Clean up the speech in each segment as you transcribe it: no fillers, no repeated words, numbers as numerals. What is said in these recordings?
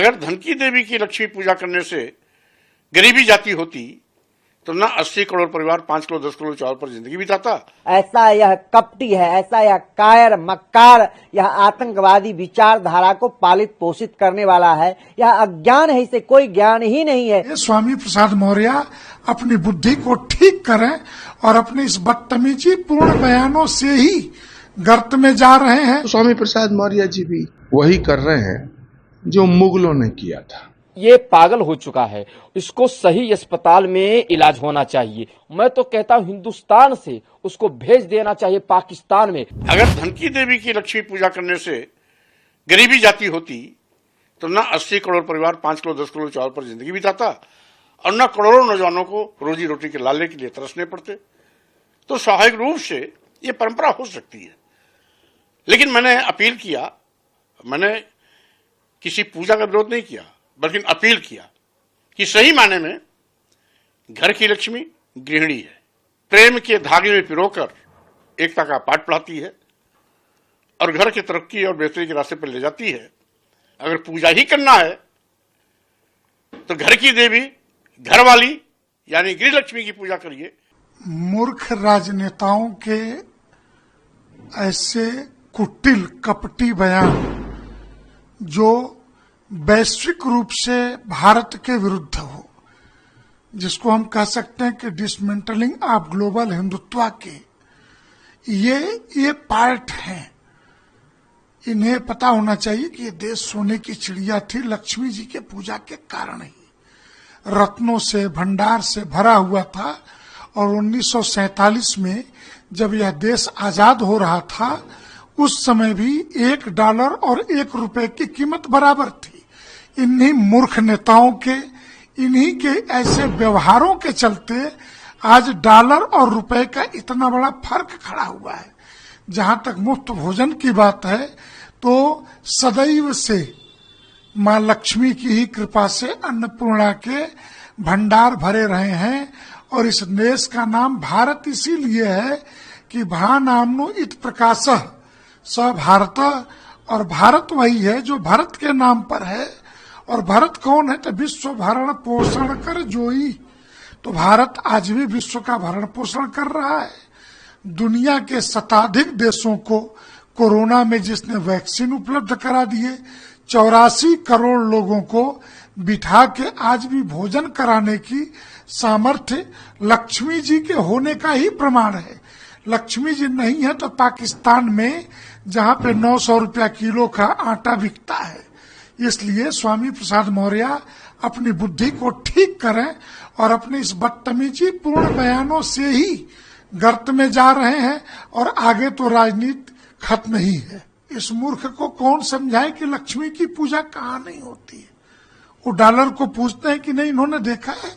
अगर धन की देवी की लक्ष्मी पूजा करने से गरीबी जाती होती तो ना 80 करोड़ परिवार 5 किलो 10 किलो चावल पर जिंदगी बिताता। ऐसा यह कपटी है, ऐसा यह कायर मक्कार, यह आतंकवादी विचारधारा को पालित पोषित करने वाला है। यह अज्ञान है, इसे कोई ज्ञान ही नहीं है। स्वामी प्रसाद मौर्य अपनी बुद्धि को ठीक करें और अपने इस बदतमीजी पूर्ण बयानों से ही गर्त में जा रहे हैं। स्वामी प्रसाद मौर्य जी भी वही कर रहे हैं जो मुगलों ने किया था। ये पागल हो चुका है, इसको सही अस्पताल में इलाज होना चाहिए। मैं तो कहता हूँ हिंदुस्तान से उसको भेज देना चाहिए पाकिस्तान में। अगर धन की देवी की लक्ष्मी पूजा करने से गरीबी जाती होती तो ना 80 करोड़ परिवार 5 किलो 10 किलो चावल पर जिंदगी बिताता और न करोड़ों नौजवानों को रोजी रोटी के लाले के लिए तरसने पड़ते। तो स्वाभाविक रूप से ये परंपरा हो सकती है। लेकिन मैंने अपील किया, मैंने किसी पूजा का विरोध नहीं किया, बल्कि अपील किया कि सही माने में घर की लक्ष्मी गृहिणी है, प्रेम के धागे में पिरोकर एकता का पाठ पढ़ाती है और घर की तरक्की और बेहतरी के रास्ते पर ले जाती है। अगर पूजा ही करना है तो घर की देवी, घर वाली यानी गृह लक्ष्मी की पूजा करिए। मूर्ख राजनेताओं के ऐसे कुटिल कपटी बयान जो वैश्विक रूप से भारत के विरुद्ध हो, जिसको हम कह सकते हैं कि डिसमेंटलिंग ऑफ ग्लोबल हिंदुत्व के ये पार्ट हैं। इन्हें पता होना चाहिए कि ये देश सोने की चिड़िया थी लक्ष्मी जी के पूजा के कारण ही, रत्नों से भंडार से भरा हुआ था। और 1947 में जब यह देश आजाद हो रहा था उस समय भी $1 और ₹1 की कीमत बराबर थी। इन्हीं मूर्ख नेताओं के, इन्हीं के ऐसे व्यवहारों के चलते आज डॉलर और रुपए का इतना बड़ा फर्क खड़ा हुआ है। जहां तक मुफ्त भोजन की बात है तो सदैव से मां लक्ष्मी की ही कृपा से अन्नपूर्णा के भंडार भरे रहे हैं। और इस देश का नाम भारत इसीलिए है कि भा नामनो इत प्रकाशः स भारत, और भारत वही है जो भरत के नाम पर है। और भरत कौन है? तो विश्व भरण पोषण कर जोई। तो भारत आज भी विश्व का भरण पोषण कर रहा है। दुनिया के शताधिक देशों को कोरोना में जिसने वैक्सीन उपलब्ध करा दिए, 84 करोड़ लोगों को बिठा के आज भी भोजन कराने की सामर्थ्य लक्ष्मी जी के होने का ही प्रमाण है। लक्ष्मी जी नहीं है तो पाकिस्तान में जहां पे 900 रुपया किलो का आटा बिकता है। इसलिए स्वामी प्रसाद मौर्य अपनी बुद्धि को ठीक करें और अपने इस बदतमीजी पूर्ण बयानों से ही गर्त में जा रहे हैं और आगे तो राजनीति खत्म ही है। इस मूर्ख को कौन समझाए कि लक्ष्मी की पूजा कहाँ नहीं होती है। वो डॉलर को पूछते हैं कि नहीं, इन्होंने देखा है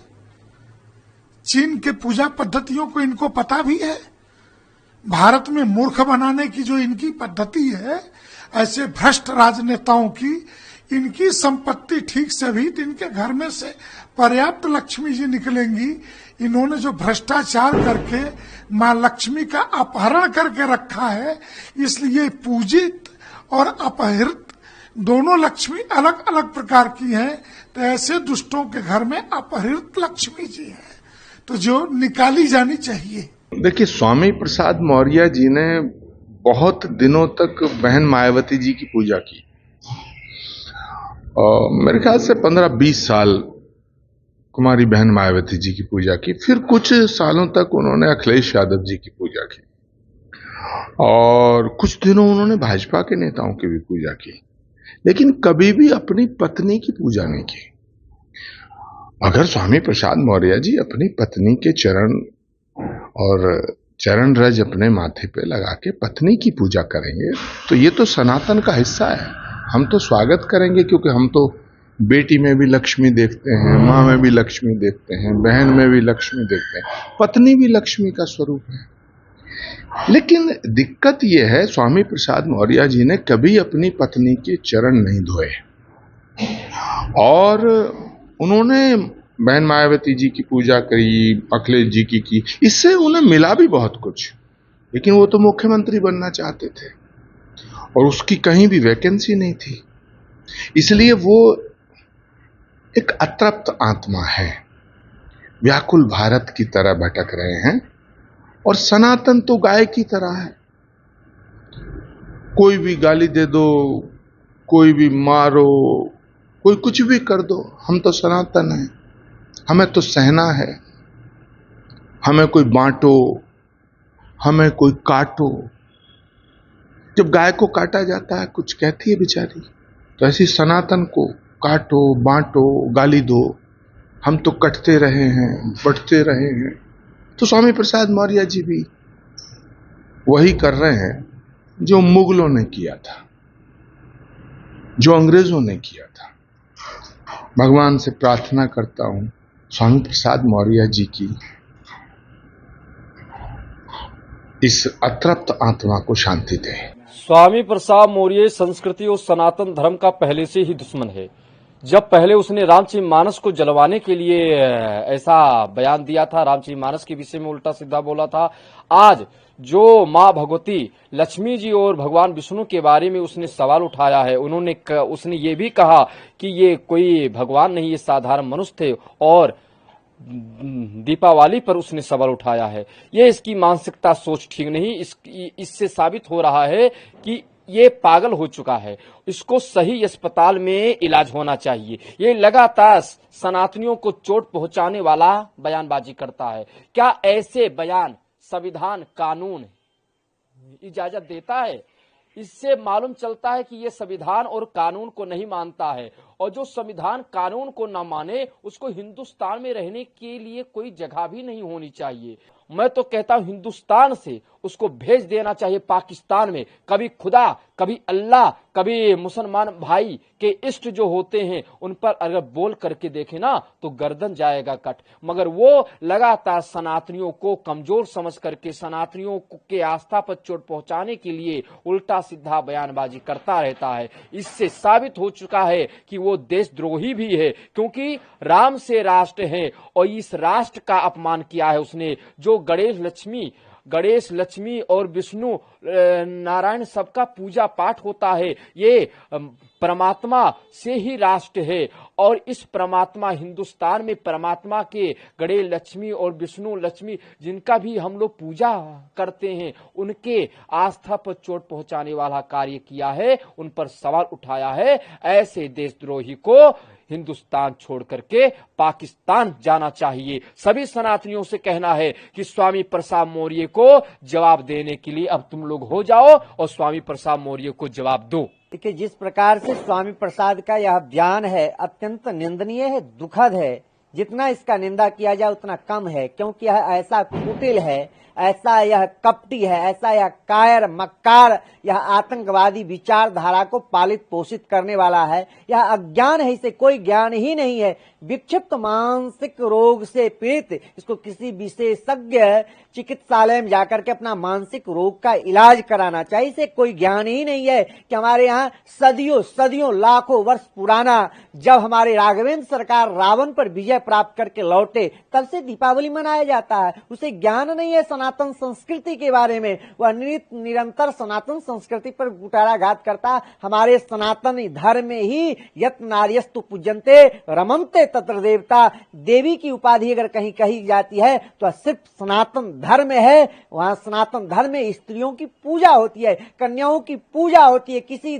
चीन के पूजा पद्धतियों को, इनको पता भी है। भारत में मूर्ख बनाने की जो इनकी पद्धति है, ऐसे भ्रष्ट राजनेताओं की, इनकी संपत्ति ठीक से भी इनके घर में से पर्याप्त लक्ष्मी जी निकलेंगी। इन्होंने जो भ्रष्टाचार करके मां लक्ष्मी का अपहरण करके रखा है, इसलिए पूजित और अपहृत दोनों लक्ष्मी अलग अलग प्रकार की हैं। तो ऐसे दुष्टों के घर में अपहृत लक्ष्मी जी है तो जो निकाली जानी चाहिए। देखिए, स्वामी प्रसाद मौर्य जी ने बहुत दिनों तक बहन मायावती जी की पूजा की। मेरे ख्याल से 15-20 साल कुमारी बहन मायावती जी की पूजा की। फिर कुछ सालों तक उन्होंने अखिलेश यादव जी की पूजा की और कुछ दिनों उन्होंने भाजपा के नेताओं की भी पूजा की, लेकिन कभी भी अपनी पत्नी की पूजा नहीं की। अगर स्वामी प्रसाद मौर्य जी अपनी पत्नी के चरण और चरण रज अपने माथे पे लगा के पत्नी की पूजा करेंगे तो ये तो सनातन का हिस्सा है। हम तो स्वागत करेंगे, क्योंकि हम तो बेटी में भी लक्ष्मी देखते हैं, माँ में भी लक्ष्मी देखते हैं, बहन में भी लक्ष्मी देखते हैं, पत्नी भी लक्ष्मी का स्वरूप है। लेकिन दिक्कत यह है, स्वामी प्रसाद मौर्य जी ने कभी अपनी पत्नी के चरण नहीं धोए और उन्होंने बहन मायावती जी की पूजा करी, अखिलेश जी की। इससे उन्हें मिला भी बहुत कुछ, लेकिन वो तो मुख्यमंत्री बनना चाहते थे और उसकी कहीं भी वैकेंसी नहीं थी। इसलिए वो एक अतृप्त आत्मा है, व्याकुल भारत की तरह भटक रहे हैं। और सनातन तो गाय की तरह है, कोई भी गाली दे दो, कोई भी मारो, कोई कुछ भी कर दो, हम तो सनातन हैं, हमें तो सहना है, हमें कोई बांटो, हमें कोई काटो। जब गाय को काटा जाता है कुछ कहती है बेचारी, तो ऐसी सनातन को काटो, बांटो, गाली दो, हम तो कटते रहे हैं, बढ़ते रहे हैं। तो स्वामी प्रसाद मौर्य जी भी वही कर रहे हैं जो मुगलों ने किया था, जो अंग्रेजों ने किया था। भगवान से प्रार्थना करता हूं स्वामी प्रसाद मौर्य जी की इस अतृप्त आत्मा को शांति दे। स्वामी प्रसाद मौर्य संस्कृति और सनातन धर्म का पहले से ही दुश्मन है। जब पहले उसने रामचरितमानस को जलवाने के लिए ऐसा बयान दिया था, रामचरितमानस के विषय में उल्टा सीधा बोला था, आज जो माँ भगवती लक्ष्मी जी और भगवान विष्णु के बारे में उसने सवाल उठाया है, उसने ये भी कहा कि ये कोई भगवान नहीं, ये साधारण मनुष्य थे, और दीपावली पर उसने सवाल उठाया है। ये इसकी मानसिकता सोच ठीक नहीं। इससे साबित हो रहा है कि ये पागल हो चुका है, इसको सही अस्पताल में इलाज होना चाहिए। ये लगातार सनातनियों को चोट पहुंचाने वाला बयानबाजी करता है। क्या ऐसे बयान संविधान कानून इजाजत देता है? इससे मालूम चलता है कि ये संविधान और कानून को नहीं मानता है, और जो संविधान कानून को न माने उसको हिंदुस्तान में रहने के लिए कोई जगह भी नहीं होनी चाहिए। मैं तो कहता हूं हिंदुस्तान से उसको भेज देना चाहिए पाकिस्तान में। कभी खुदा, कभी अल्लाह, कभी मुसलमान भाई के इष्ट जो होते हैं उन पर अगर बोल करके देखे ना तो गर्दन जाएगा कट। मगर वो लगातार सनातनियों को कमजोर समझ करके सनातनियों के आस्था पर चोट पहुंचाने के लिए उल्टा सीधा बयानबाजी करता रहता है। इससे साबित हो चुका है कि वो देशद्रोही भी है, क्योंकि राम से राष्ट्र है और इस राष्ट्र का अपमान किया है उसने। जो गणेश लक्ष्मी और विष्णु नारायण सबका पूजा पाठ होता है, ये परमात्मा से ही राष्ट्र है। और इस परमात्मा हिंदुस्तान में परमात्मा के गणेश लक्ष्मी और विष्णु लक्ष्मी जिनका भी हम लोग पूजा करते हैं, उनके आस्था पर चोट पहुंचाने वाला कार्य किया है, उन पर सवाल उठाया है। ऐसे देशद्रोही को हिंदुस्तान छोड़ करके पाकिस्तान जाना चाहिए। सभी सनातनियों से कहना है कि स्वामी प्रसाद मौर्य को जवाब देने के लिए अब तुम लोग हो जाओ और स्वामी प्रसाद मौर्य को जवाब दो। देखिए, जिस प्रकार से स्वामी प्रसाद का यह बयान है अत्यंत निंदनीय है, दुखद है। जितना इसका निंदा किया जाए उतना कम है, क्योंकि यह ऐसा कुटिल है, ऐसा यह कपटी है, ऐसा यह कायर मक्कार, यह आतंकवादी विचारधारा को पालित पोषित करने वाला है। यह अज्ञान है, इसे कोई ज्ञान ही नहीं है। विक्षिप्त मानसिक रोग से पीड़ित, इसको किसी विशेषज्ञ चिकित्सालय में जाकर के अपना मानसिक रोग का इलाज कराना चाहिए। इसे कोई ज्ञान ही नहीं है कि हमारे यहाँ सदियों लाखों वर्ष पुराना जब हमारे राघवेंद्र सरकार रावण पर विजय प्राप्त करके लौटे तब से दीपावली मनाया जाता है। उसे ज्ञान नहीं है सनातन संस्कृति के बारे में। वह निरंतर सनातन संस्कृति पर कुठाराघात करता। हमारे सनातन धर्म में ही यत नार्यस्तु पूज्यन्ते रमन्ते तत्र देवता, देवी की उपाधि अगर कहीं कही जाती है तो सिर्फ सनातन धर्म है। वहां सनातन धर्म में स्त्रियों की पूजा होती है, कन्याओं की पूजा होती है। किसी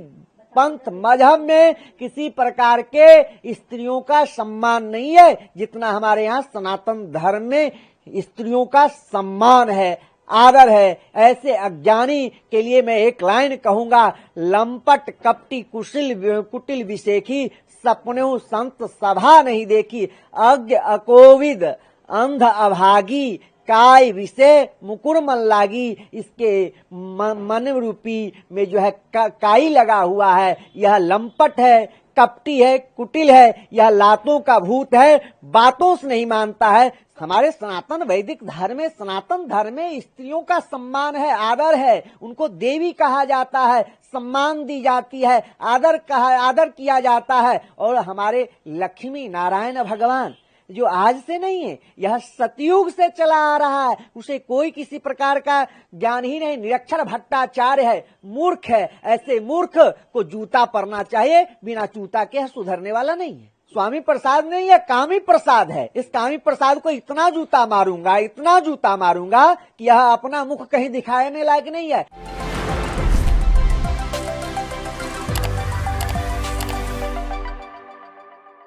पंथ मजहब में किसी प्रकार के स्त्रियों का सम्मान नहीं है जितना हमारे यहाँ सनातन धर्म में स्त्रियों का सम्मान है, आदर है। ऐसे अज्ञानी के लिए मैं एक लाइन कहूंगा, लंपट कपटी कुटिल विशेखी, सपनों संत सभा नहीं देखी, अज्ञ अकोविद अंध अभागी, काय विषय मुकुर मन लागी। इसके मन रूपी में जो है काई लगा हुआ है। यह लंपट है, कपटी है, कुटिल है, यह लातों का भूत है, बातों से नहीं मानता है। हमारे सनातन वैदिक धर्म में, सनातन धर्म में स्त्रियों का सम्मान है, आदर है। उनको देवी कहा जाता है, सम्मान दी जाती है, आदर किया जाता है। और हमारे लक्ष्मी नारायण भगवान जो आज से नहीं है, यह सतयुग से चला आ रहा है, उसे कोई किसी प्रकार का ज्ञान ही नहीं। निरक्षर भट्टाचार्य है, मूर्ख है। ऐसे मूर्ख को जूता पड़ना चाहिए, बिना जूता के सुधरने वाला नहीं है। स्वामी प्रसाद नहीं, यह कामी प्रसाद है। इस कामी प्रसाद को इतना जूता मारूंगा कि यह अपना मुख कहीं दिखाने लायक नहीं है।